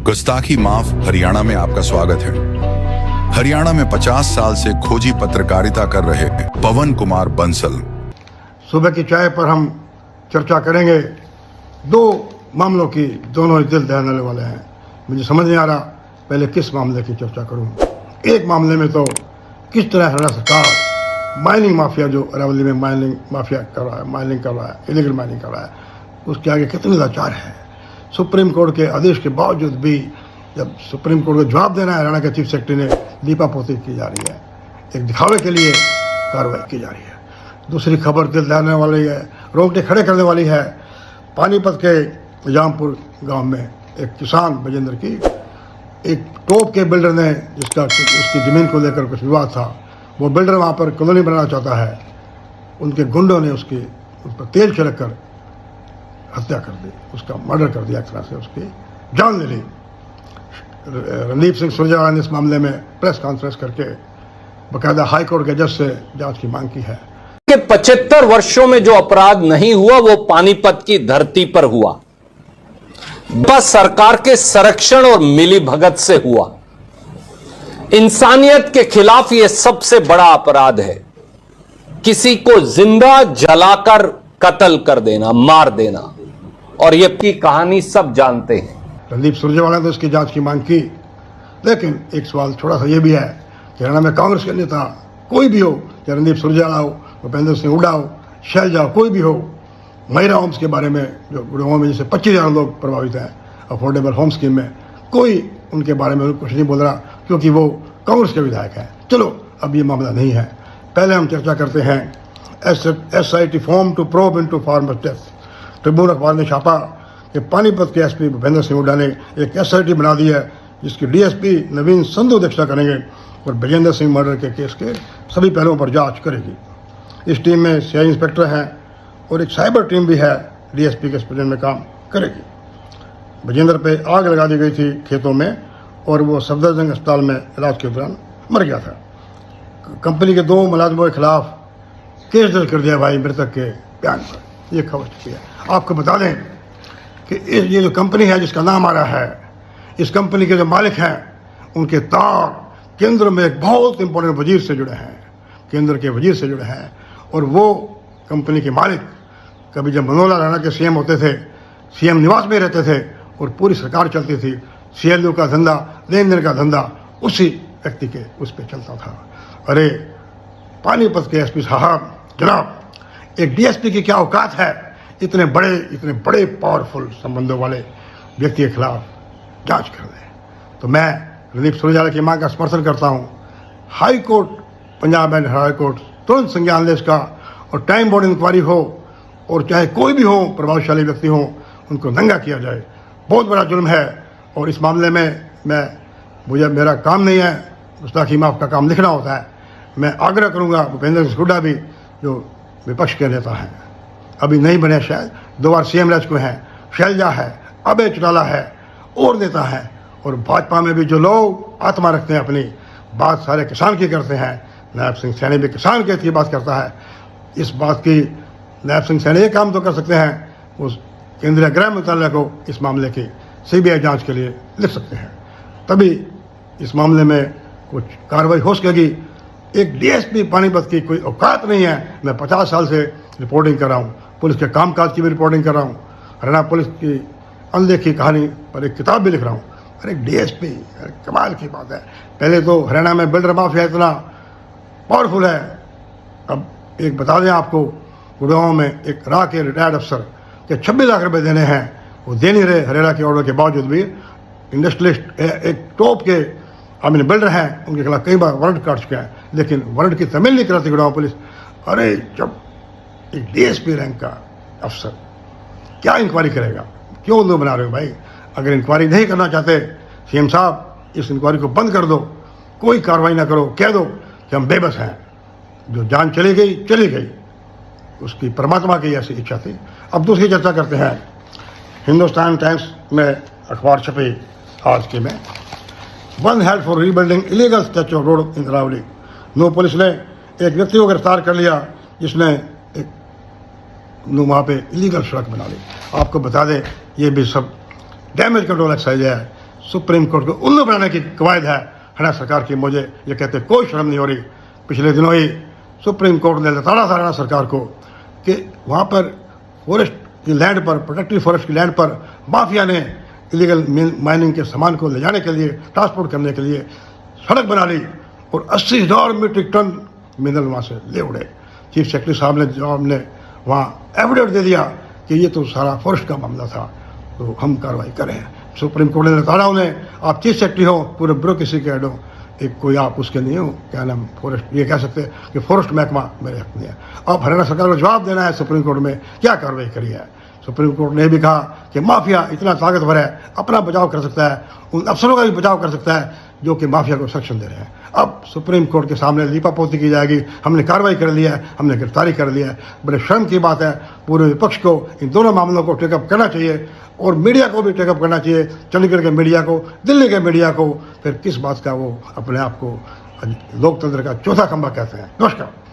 गुस्ताखी माफ हरियाणा में आपका स्वागत है। हरियाणा में 50 साल से खोजी पत्रकारिता कर रहे पवन कुमार बंसल सुबह की चाय पर हम चर्चा करेंगे दो मामलों की, दोनों ही दिल दहलाने वाले हैं। मुझे समझ नहीं आ रहा पहले किस मामले की चर्चा करूं। एक मामले में तो किस तरह हरियाणा सरकार माइनिंग माफिया, जो अरावली में माइनिंग माफिया कर रहा है, माइनिंग कर रहा है, इलीगल माइनिंग कर रहा है, उसके आगे कितने लाचार है। सुप्रीम कोर्ट के आदेश के बावजूद भी जब सुप्रीम कोर्ट को जवाब देना है, हरियाणा के चीफ सेक्रेटरी ने लीपापोती की जा रही है, एक दिखावे के लिए कार्रवाई की जा रही है। दूसरी खबर दिल दहलाने वाली है, रोंगटे खड़े करने वाली है। पानीपत के निजामपुर गांव में एक किसान बजेंद्र की एक टॉप के बिल्डर ने, जिसका उसकी ज़मीन को लेकर कुछ विवाद था, वो बिल्डर वहाँ पर कॉलोनी बनाना चाहता है, उनके गुंडों ने उस पर तेल छिड़क कर हत्या कर दी, उसका मर्डर कर दिया, एक तरह से उसकी जान ले ली। रणदीप सिंह सुरजेवाला ने इस मामले में प्रेस कॉन्फ्रेंस करके बाकायदा हाई कोर्ट के जज से जांच की मांग की है कि 75 वर्षों में जो अपराध नहीं हुआ वो पानीपत की धरती पर हुआ, बस सरकार के संरक्षण और मिलीभगत से हुआ। इंसानियत के खिलाफ यह सबसे बड़ा अपराध है, किसी को जिंदा जलाकर कत्ल कर देना, मार देना, और ये की कहानी सब जानते हैं। रणदीप सुरजेवाला ने तो इसकी जांच की मांग की, लेकिन एक सवाल थोड़ा सा ये भी है कि हरियाणा में कांग्रेस के नेता कोई भी हो, चाहे रणदीप सुरजेवाला हो, भूपेंद्र सिंह हुड्डा हो, शैलजा हो, कोई भी हो, महिला होम्स के बारे में, जो गुड़गांव में जैसे 25,000 लोग प्रभावित हैं अफोर्डेबल होम स्कीम में, कोई उनके बारे में कुछ नहीं बोल रहा, क्योंकि वो कांग्रेस के विधायक हैं। चलो, अब ये मामला नहीं है। पहले हम चर्चा करते हैं SIT form to probe into farmers death. Tribune अखबार ने छापा कि पानीपत के SP भूपेंद्र सिंह हुड्डा ने एक SIT बना दी है, जिसकी DSP नवीन संधू अध्यक्षता करेंगे और बजेंद्र सिंह मर्डर के केस के सभी पहलुओं पर जांच करेगी। इस टीम में CI इंस्पेक्टर हैं और एक साइबर टीम भी है, DSP के स्पेशल में काम करेगी। बजेंद्र पे आग लगा दी गई थी खेतों में और वो सफदरजंग अस्पताल में इलाज के दौरान मर गया था। कंपनी के 2 मुलाजिमों के खिलाफ केस दर्ज कर दिया भाई मृतक के बयान पर। ये खबर छपी है। आपको बता दें कि ये जो कंपनी है जिसका नाम आ रहा है, इस कंपनी के जो मालिक हैं, उनके तार केंद्र में एक बहुत इंपॉर्टेंट वजीर से जुड़े हैं, केंद्र के वजीर से जुड़े हैं। और वो कंपनी के मालिक कभी जब मनोहर लाल हरियाणा के CM होते थे, CM निवास में रहते थे और पूरी सरकार चलती थी, CLU का धंधा, लेन देन का धंधा उसी व्यक्ति के उस पर चलता था। अरे पानीपत के SP साहब, जनाब, एक DSP की क्या औकात है इतने बड़े पावरफुल संबंधों वाले व्यक्ति के खिलाफ जांच कर दें। तो मैं रणदीप सुरजेवाला की मांग का समर्थन करता हूं। High court, Punjab and high court तुरंत संज्ञान ले इसका, और टाइम बोर्ड इंक्वायरी हो, और चाहे कोई भी हो, प्रभावशाली व्यक्ति हो, उनको नंगा किया जाए। बहुत बड़ा जुर्म है। और इस मामले में मुझे, मेरा काम नहीं है, गुस्ताखी माफ का काम लिखना होता है। मैं आग्रह करूंगा भूपेंद्र सिंह हुड्डा भी, जो विपक्ष के नेता हैं, अभी नहीं बने, शायद 2 बार CM रह चुके हैं, शैलजा है, अभय चौटाला है, और नेता है, और भाजपा में भी जो लोग आत्मा रखते हैं अपनी, बात सारे किसान की करते हैं। नायब सिंह सैनी भी किसान के की बात करता है। इस बात की नायब सिंह सैनी ये काम तो कर सकते हैं, उस केंद्रीय गृह मंत्रालय को इस मामले की CBI जांच के लिए लिख सकते हैं, तभी इस मामले में कुछ कार्रवाई हो सकेगी। एक DSP पानीपत की कोई औकात नहीं है। मैं 50 साल से रिपोर्टिंग कर रहा हूँ, पुलिस के कामकाज की भी रिपोर्टिंग कर रहा हूँ, हरियाणा पुलिस की अनदेखी कहानी पर एक किताब भी लिख रहा हूँ। अरे DSP, कमाल की बात है। पहले तो हरियाणा में बिल्डर माफिया इतना पावरफुल है। अब एक बता दें आपको, गुड़गांव में एक राह के रिटायर्ड अफसर के 26 लाख रुपये देने हैं, वो दे नहीं रहे हरियाणा के ऑर्डर के बावजूद भी। इंडस्ट्रियलिस्ट एक टॉप के बिल्डर हैं, उनके खिलाफ कई बार वारंट काट चुके हैं, लेकिन वारंट की तमिल नहीं कराती गुड़गांव पुलिस। अरे जब एक DSP रैंक का अफसर क्या इंक्वायरी करेगा? क्यों उल्लू बना रहे हो भाई? अगर इंक्वायरी नहीं करना चाहते, CM साहब, इस इंक्वायरी को बंद कर दो, कोई कार्रवाई ना करो, कह दो कि हम बेबस हैं, जो जान चली गई, उसकी परमात्मा की ऐसी इच्छा थी। अब दूसरी चर्चा करते हैं। हिंदुस्तान टाइम्स में अखबार छपी आज के में, one held for rebuilding illegal stretch of road in Aravali. नौ पुलिस ने एक व्यक्ति को गिरफ्तार कर लिया जिसने एक वहाँ पे इलीगल सड़क बना ली। आपको बता दें, ये भी सब डैमेज कंट्रोल एक्सरसाइज है। सुप्रीम कोर्ट को उल्लू बनाने की कवायद है हरियाणा सरकार की। मुझे ये कहते कोई शर्म नहीं हो रही। पिछले दिनों ही सुप्रीम कोर्ट ने लताड़ा था हरियाणा सरकार को कि वहाँ पर फॉरेस्ट की लैंड पर, प्रोटेक्टिव फॉरेस्ट की लैंड पर माफिया ने इलीगल माइनिंग के सामान को ले जाने के लिए, ट्रांसपोर्ट करने के लिए सड़क बना ली और 80,000 मीट्रिक टन मिनरल वहाँ से ले उड़े। चीफ सेक्रेटरी साहब ने जवाब ने वहाँ एविडेंस दे दिया कि ये तो सारा फॉरेस्ट का मामला था, तो हम कार्रवाई करें। सुप्रीम कोर्ट ने बताया उन्हें, आप चीफ सेक्रेटरी हो, पूरे ब्यूरोक्रेसी के हेड हो, एक कोई आप उसके नहीं हो, क्या नाम फॉरेस्ट, ये कह सकते हैं कि फॉरेस्ट महकमा मेरे हक में है। अब हरियाणा सरकार को जवाब देना है सुप्रीम कोर्ट में क्या कार्रवाई करी है। सुप्रीम कोर्ट ने भी कहा कि माफिया इतना ताकतवर है, अपना बचाव कर सकता है, उन अफसरों का भी बचाव कर सकता है जो कि माफिया को संरक्षण दे रहे हैं। अब सुप्रीम कोर्ट के सामने लीपापोती की जाएगी, हमने कार्रवाई कर ली है, हमने गिरफ्तारी कर ली है। बड़े शर्म की बात है। पूरे विपक्ष को इन दोनों मामलों को टेकअप करना चाहिए और मीडिया को भी टेकअप करना चाहिए, चंडीगढ़ के मीडिया को, दिल्ली के मीडिया को। फिर किस बात का वो अपने आप को लोकतंत्र का चौथा खंभा कहते हैं। नमस्कार।